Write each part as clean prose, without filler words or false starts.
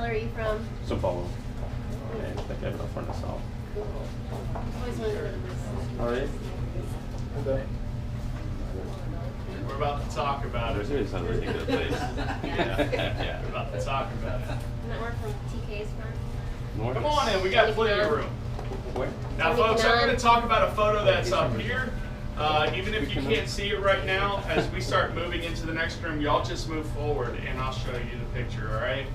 are you from? São Paulo. Daqui é pra Fornação. Always wanted to go to this. All right. We're about to talk about it. There's some ridiculous place. Yeah, we're about to talk about it. And that we're from TK's firm. Come on in, we got plenty of room. Where? Now, folks, I'm going to talk about a photo that's up here. Even if you can't see it right now, as we start moving into the next room, y'all just move forward and I'll show you the picture, all right?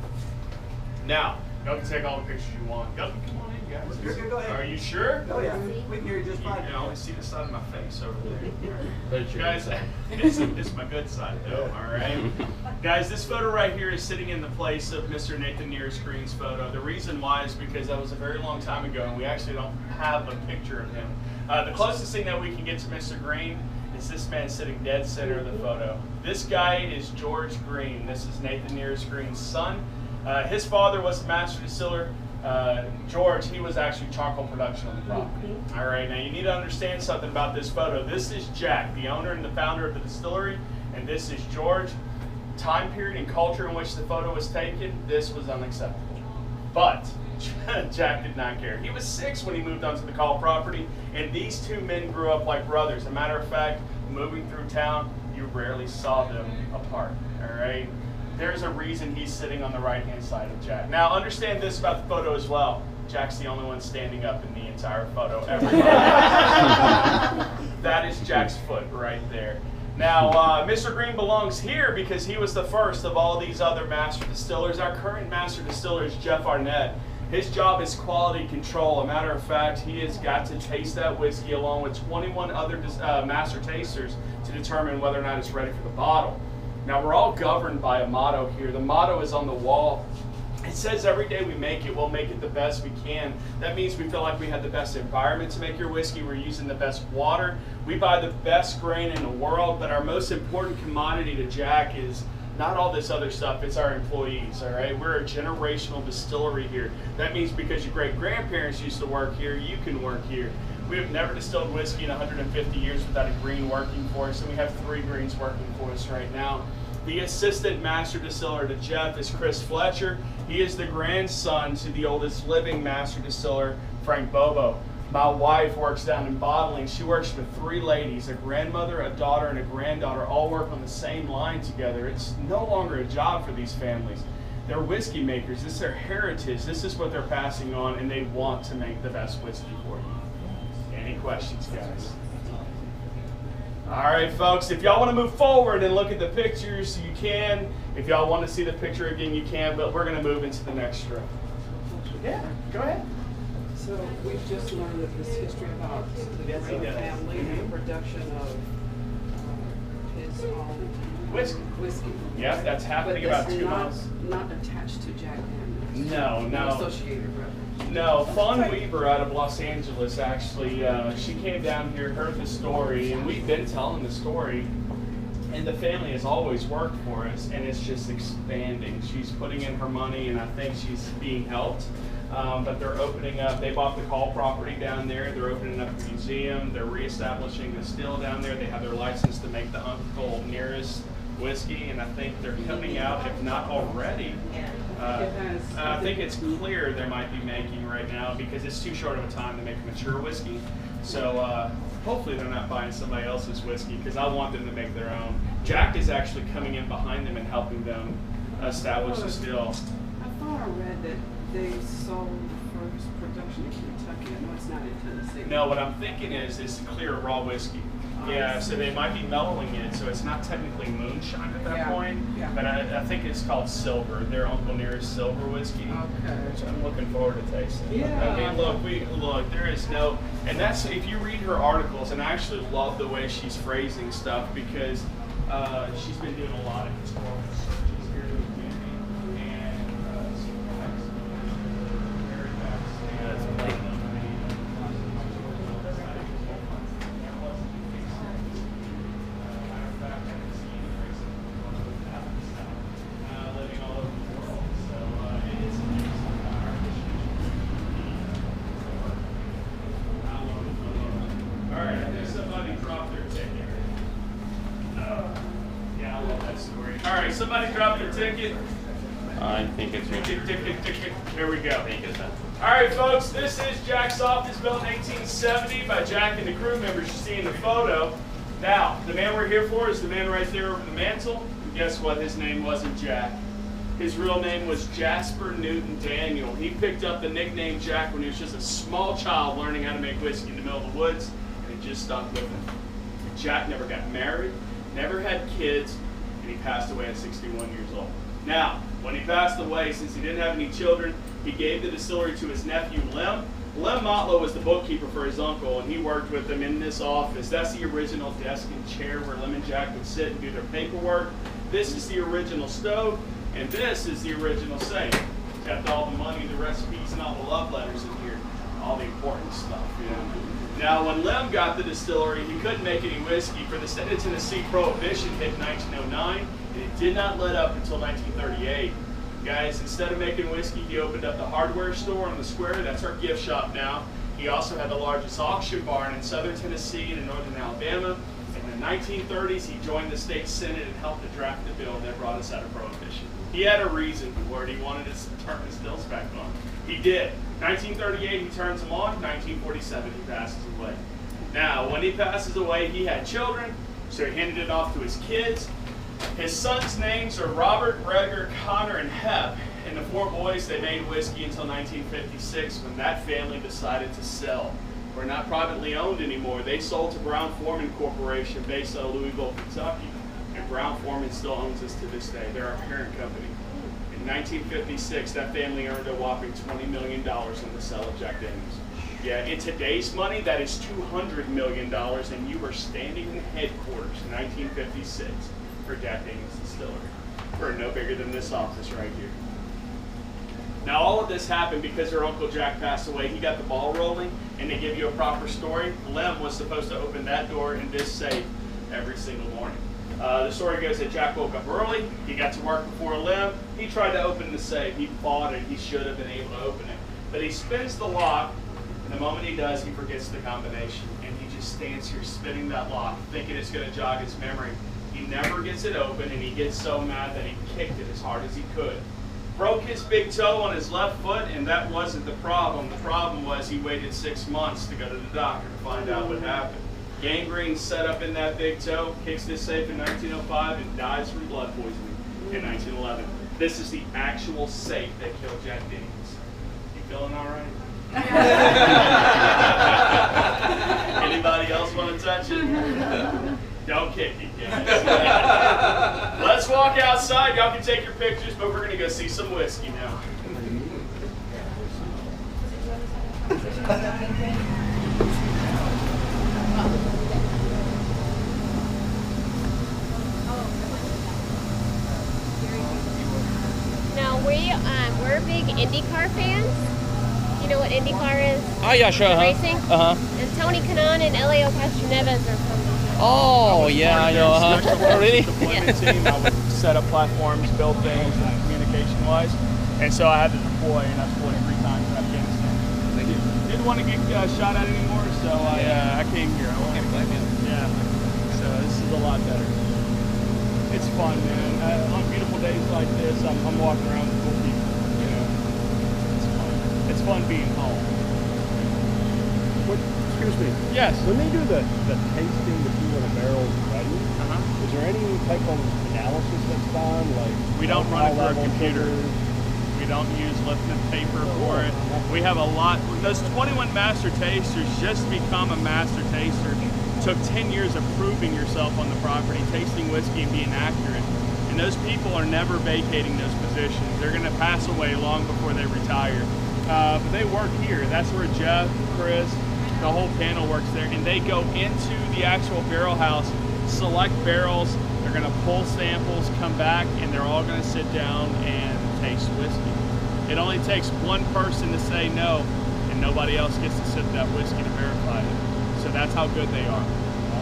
Now, y'all can take all the pictures you want. Come on in, guys. You're good, go ahead. Are you sure? Oh yeah, we can hear you just You fine. can only see the side of my face over there. That's your Guys, side. it's my good side though, all right? Guys, this photo right here is sitting in the place of Mr. Nathan Nearest Green's photo. The reason why is because that was a very long time ago and we actually don't have a picture of him. The closest thing that we can get to Mr. Green is this man sitting dead center of the photo. This guy is George Green. This is Nathan Nearest Green's son. His father was a master distiller. George, he was actually charcoal production on the property. All right, now you need to understand something about this photo. This is Jack, the owner and the founder of the distillery, and this is George. Time period and culture in which the photo was taken, this was unacceptable. But Jack did not care. He was 6 when he moved onto the Call property, and these two men grew up like brothers. As a matter of fact, moving through town, you rarely saw them apart, all right? There's a reason he's sitting on the right-hand side of Jack. Now, understand this about the photo as well. Jack's the only one standing up in the entire photo ever. That is Jack's foot right there. Now, Mr. Green belongs here because he was the first of all these other master distillers. Our current master distiller is Jeff Arnett. His job is quality control. A matter of fact, he has got to taste that whiskey along with 21 other master tasters to determine whether or not it's ready for the bottle. Now, we're all governed by a motto here. The motto is on the wall. It says every day we make it, we'll make it the best we can. That means we feel like we have the best environment to make your whiskey. We're using the best water. We buy the best grain in the world, but our most important commodity to Jack is not all this other stuff, it's our employees, all right? We're a generational distillery here. That means because your great-grandparents used to work here, you can work here. We have never distilled whiskey in 150 years without a green working for us, and we have 3 greens working for us right now. The assistant master distiller to Jeff is Chris Fletcher. He is the grandson to the oldest living master distiller, Frank Bobo. My wife works down in bottling. She works with 3 ladies, a grandmother, a daughter, and a granddaughter, all work on the same line together. It's no longer a job for these families. They're whiskey makers. This is their heritage. This is what they're passing on, and they want to make the best whiskey for you. Any questions, guys? All right, folks, if y'all want to move forward and look at the pictures, you can. If y'all want to see the picture again, you can, but we're going to move into the next room. Yeah, go ahead. So we've just learned of this history about the Green family and the production of his own whiskey. Yeah, that's happening about 2 months. Not attached to Jack Daniels. No. Not associated, rather. No, Fawn Weaver out of Los Angeles, actually, she came down here, heard the story, and we've been telling the story, and the family has always worked for us, and it's just expanding. She's putting in her money, and I think she's being helped, but they're opening up, they bought the Call property down there, they're opening up a museum, they're reestablishing the still down there, they have their license to make the Uncle Nearest whiskey, and I think they're coming out, if not already. I think it's clear they might be making right now because it's too short of a time to make a mature whiskey. So hopefully they're not buying somebody else's whiskey because I want them to make their own. Jack is actually coming in behind them and helping them establish the still. I thought I read that they sold the first production in Kentucky. I know it's not in Tennessee. No, what I'm thinking is clear raw whiskey. Yeah, so they might be mellowing it, so it's not technically moonshine at that point, but I think it's called silver. Their Uncle Nearest silver whiskey, which I'm looking forward to tasting. Yeah. I mean, look, there is no, and that's, if you read her articles, and I actually love the way she's phrasing stuff because she's been doing a lot of historical researches here in the community, and very fascinating. Somebody dropped their ticket. I think it's Tick, tick, tick, tick, tick. There we go. I think it's All right, folks, this is Jack's office, built in 1870 by Jack and the crew members you see in the photo. Now, the man we're here for is the man right there over the mantle. And guess what? His name wasn't Jack. His real name was Jasper Newton Daniel. He picked up the nickname Jack when he was just a small child learning how to make whiskey in the middle of the woods, and it just stuck with him. Jack never got married, never had kids, and he passed away at 61 years old. Now, when he passed away, since he didn't have any children, he gave the distillery to his nephew, Lem. Lem Motlow was the bookkeeper for his uncle, and he worked with him in this office. That's the original desk and chair where Lem and Jack would sit and do their paperwork. This is the original stove, and this is the original safe. Kept all the money, the recipes, and all the love letters in here. All the important stuff, you know. Now, when Lem got the distillery, he couldn't make any whiskey. For the state of Tennessee, Prohibition hit in 1909, and it did not let up until 1938. Guys, instead of making whiskey, he opened up the hardware store on the square. That's our gift shop now. He also had the largest auction barn in southern Tennessee and in northern Alabama. In the 1930s, he joined the state senate and helped to draft the bill that brought us out of Prohibition. He had a reason for it. He wanted us to turn his stills back on. He did. 1938, he turns them on. 1947, he passes away. Now, when he passes away, he had children, so he handed it off to his kids. His sons' names are Robert, Gregor, Connor, and Hep. And the four boys, they made whiskey until 1956 when that family decided to sell. We're not privately owned anymore. They sold to Brown-Forman Corporation based out of Louisville, Kentucky. And Brown-Forman still owns us to this day. They're our parent company. In 1956, that family earned a whopping $20 million on the sale of Jack Daniels. Yeah, in today's money, that is $200 million, and you were standing in headquarters in 1956 for Jack Daniels Distillery, for no bigger than this office right here. Now, all of this happened because her Uncle Jack passed away. He got the ball rolling, and to give you a proper story, Lem was supposed to open that door in this safe every single morning. The story goes that Jack woke up early. He got to work before Lem. He tried to open the safe. He fought it. He should have been able to open it. But he spins the lock, and the moment he does, he forgets the combination. And he just stands here spinning that lock, thinking it's going to jog his memory. He never gets it open, and he gets so mad that he kicked it as hard as he could. Broke his big toe on his left foot, and that wasn't the problem. The problem was he waited 6 months to go to the doctor to find out what happened. Gangrene set up in that big toe, kicks this safe in 1905, and dies from blood poisoning in 1911. This is the actual safe that killed Jack Daniels. You feeling all right? Anybody else want to touch it? Don't kick it, guys. Let's walk outside. Y'all can take your pictures, but we're going to go see some whiskey now. Now, we're big IndyCar fans. You know what IndyCar is? Oh, yeah, sure. Racing? Uh-huh. And Tony Kanaan and Elio Castroneves are from the Oh, yeah, I know. Oh, really? Deployment team. I would set up platforms, build things, communication-wise. And so I had to deploy, and I deployed 3 times in Afghanistan. Didn't want to get shot at anymore, so I came here. Yeah. So this is a lot better. It's fun, man. On beautiful days like this, I'm walking around with cool people. You know, it's fun. It's fun being home. Excuse me. Yes. When they do the tasting to see when a barrel's ready, is there any type of analysis that's done? Like We don't run it through a alcohol computer. sugars? We don't use lifted paper for it. We have a lot. Those 21 master tasters, just to become a master taster, took 10 years of proving yourself on the property, tasting whiskey and being accurate. And those people are never vacating those positions. They're going to pass away long before they retire. But they work here. That's where Jeff, Chris, the whole panel works there. And they go into the actual barrel house, select barrels. They're going to pull samples, come back, and they're all going to sit down and taste whiskey. It only takes one person to say no, and nobody else gets to sip that whiskey to verify it. So that's how good they are.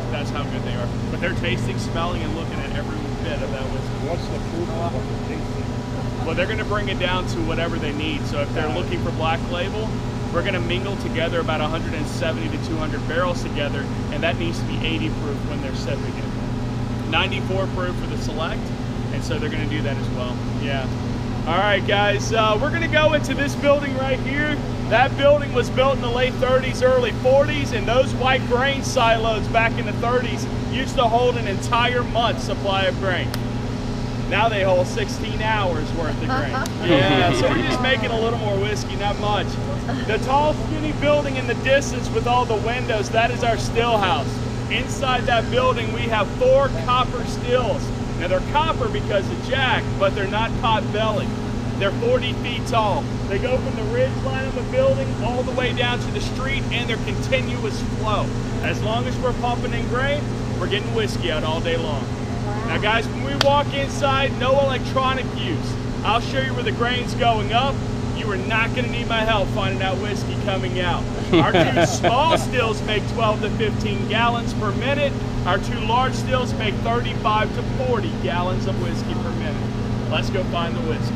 That's how good they are. But they're tasting, smelling, and looking at every bit of that whiskey. What's the proof of what they're tasting? Well, they're going to bring it down to whatever they need. So if they're looking for black label, we're going to mingle together about 170 to 200 barrels together, and that needs to be 80 proof when they're sipping it. 94 proof for the select, and so they're going to do that as well. Yeah. All right, guys, we're gonna go into this building right here. That building was built in the late 30s, early 40s, and those white grain silos back in the 30s used to hold an entire month's supply of grain. Now they hold 16 hours worth of grain. Yeah, so we're just making a little more whiskey, not much. The tall, skinny building in the distance with all the windows, that is our still house. Inside that building, we have 4 copper stills. Now they're copper because of jack, but they're not pot-bellied. They're 40 feet tall. They go from the ridge line of the building all the way down to the street, and they're continuous flow. As long as we're pumping in grain, we're getting whiskey out all day long. Now guys, when we walk inside, no electronic use. I'll show you where the grain's going up. You are not gonna need my help finding that whiskey coming out. Our 2 small stills make 12 to 15 gallons per minute. Our 2 large stills make 35 to 40 gallons of whiskey per minute. Let's go find the whiskey.